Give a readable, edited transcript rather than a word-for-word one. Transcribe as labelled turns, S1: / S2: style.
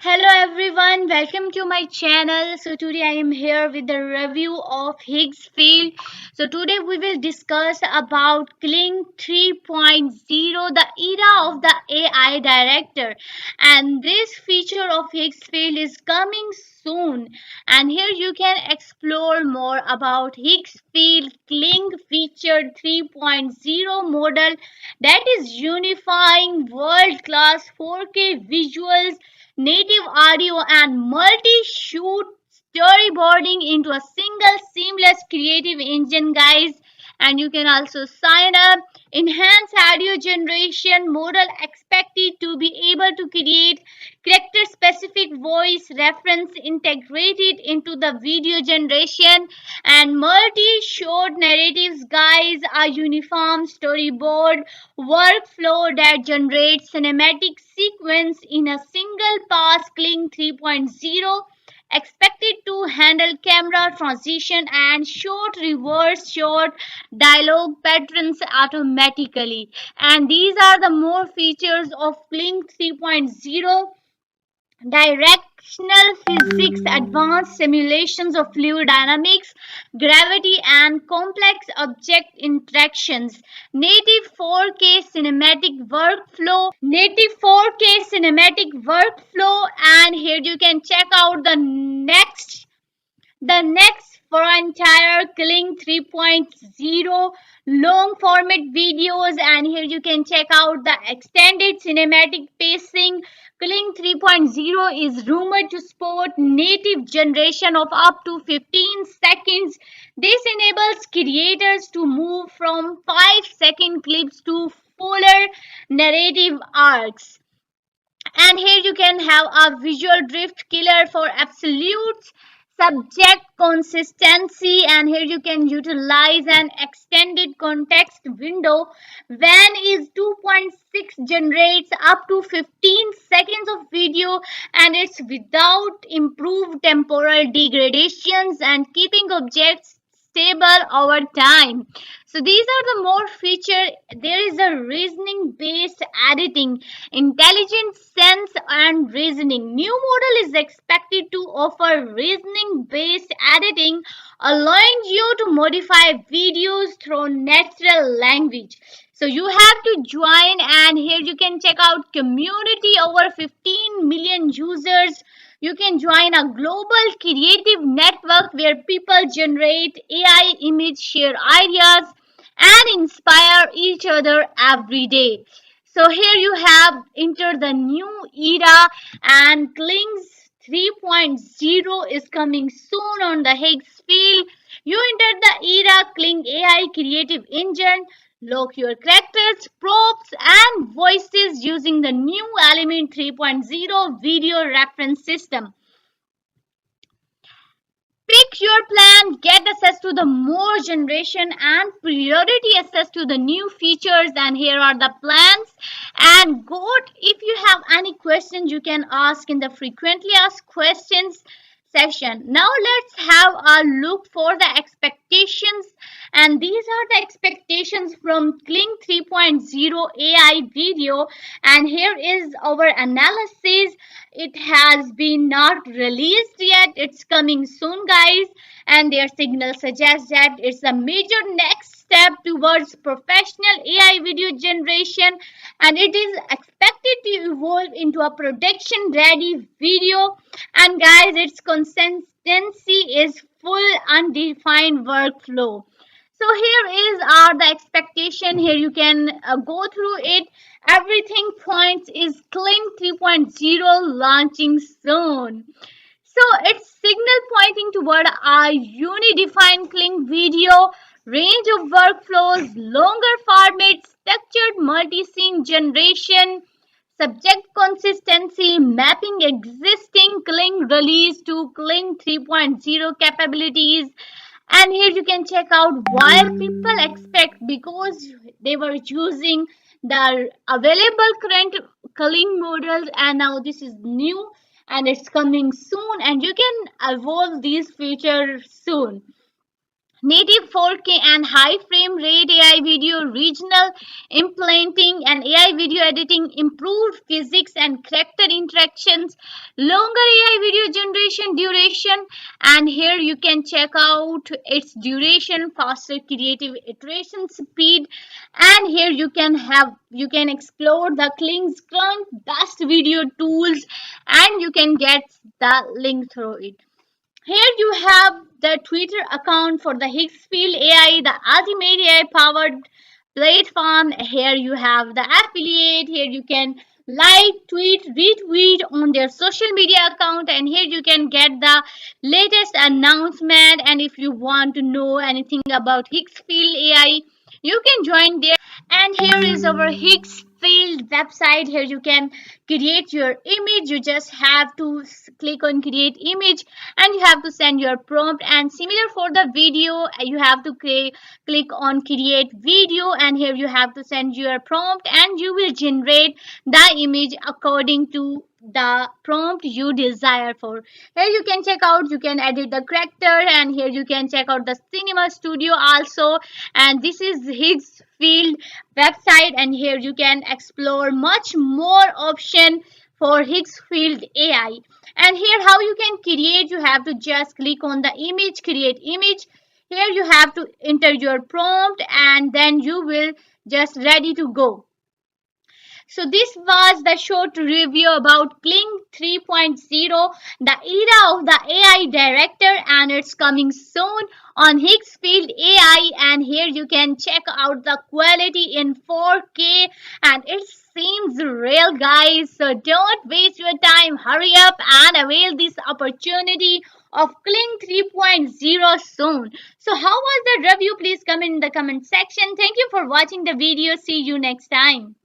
S1: Hello everyone, welcome to my channel. So today I am here with the review of Higgs field. So today we will discuss about Kling 3.0, the era of the AI director. And this feature of Higgs field is coming soon. And here you can explore more about Higgs field Kling featured 3.0 model that is unifying world-class 4K visuals, native audio, and multi-shoot storyboarding into a single seamless creative engine, guys. And you can also sign up enhance audio generation model expected to be able to create character specific voice reference integrated into the video generation and multi-short narratives, guys. A uniform storyboard workflow that generates cinematic sequence in a single pass. Kling 3.0 expected to handle camera transition and short reverse short dialogue patterns automatically. And these are the more features of Kling 3.0: directional physics, advanced simulations of fluid dynamics, gravity, and complex object interactions, native 4K cinematic workflow, and here you can check out the next frontier, Kling 3.0 long format videos, and here you can check out the extended cinematic pacing. Kling 3.0 is rumored to support native generation of up to 15 seconds. This enables creators to move from 5-second clips to fuller narrative arcs. And here you can have a visual drift killer for absolute subject consistency, and here you can utilize an extended context window when is 2.6 generates up to 15 seconds of video, and it's without improved temporal degradations and keeping objects stable over time. So these are the more feature. There is a reasoning based editing, intelligent sense and reasoning. New model is expected to offer reasoning based editing, allowing you to modify videos through natural language. So you have to join, and here you can check out community over 15 million users. You can join a global creative network where people generate AI image, share ideas, and inspire each other every day. So here you have entered the new era, and Kling's 3.0 is coming soon on the Higgs field. You entered the era Kling AI creative engine. Lock your characters, props, and voices using the new Element 3.0 video reference system. Pick your plan, get access to the more generation and priority access to the new features, and here are the plans. And goat, if you have any questions you can ask in the frequently asked questions section. Now let's have a look for the expectations, and these are the expectations from Kling 3.0 AI video, and here is our analysis. It has been not released yet, it's coming soon, guys, and their signal suggests that it's a major next step towards professional AI video generation, and it is expected to evolve into a production ready video. And guys, its consistency is full undefined workflow. So here is are the expectation. Here you can go through it. Everything points is Kling 3.0 launching soon. So it's signal pointing toward a unidefined Kling video, range of workflows, longer formats, structured multi-scene generation, subject consistency, mapping existing Kling release to Kling 3.0 capabilities. And here you can check out why people expect, because they were using the available current Kling models, and now this is new and it's coming soon, and you can evolve these features soon. native 4K and high frame rate AI video, regional implanting and AI video editing, improved physics and character interactions, longer AI video generation duration, and here you can check out its duration, faster creative iteration speed, and here you can explore the Kling's current best video tools, and you can get the link through it. Here you have the Twitter account for the Higgsfield AI, the ultimate AI powered platform. Here you have the affiliate. Here you can like, tweet, retweet on their social media account, and here you can get the latest announcement. And if you want to know anything about Higgsfield AI, you can join there. And here is our Higgs Field website. Here you can create your image. You just have to click on create image, and you have to send your prompt. And similar for the video, you have to click on create video, and here you have to send your prompt, and you will generate the image according to the prompt you desire for. Here you can check out, you can edit the character, and here you can check out the cinema studio also. And this is Higgs Field website, and here you can explore much more option for Higgs Field AI. And here how you can create, you have to just click on the image, create image. Here you have to enter your prompt, and then you will just ready to go. So this was the short review about Kling 3.0, the era of the AI director, and it's coming soon on Higgsfield AI. And here you can check out the quality in 4K, and it seems real, guys. So don't waste your time. Hurry up and avail this opportunity of Kling 3.0 soon. So how was the review? Please comment in the comment section. Thank you for watching the video. See you next time.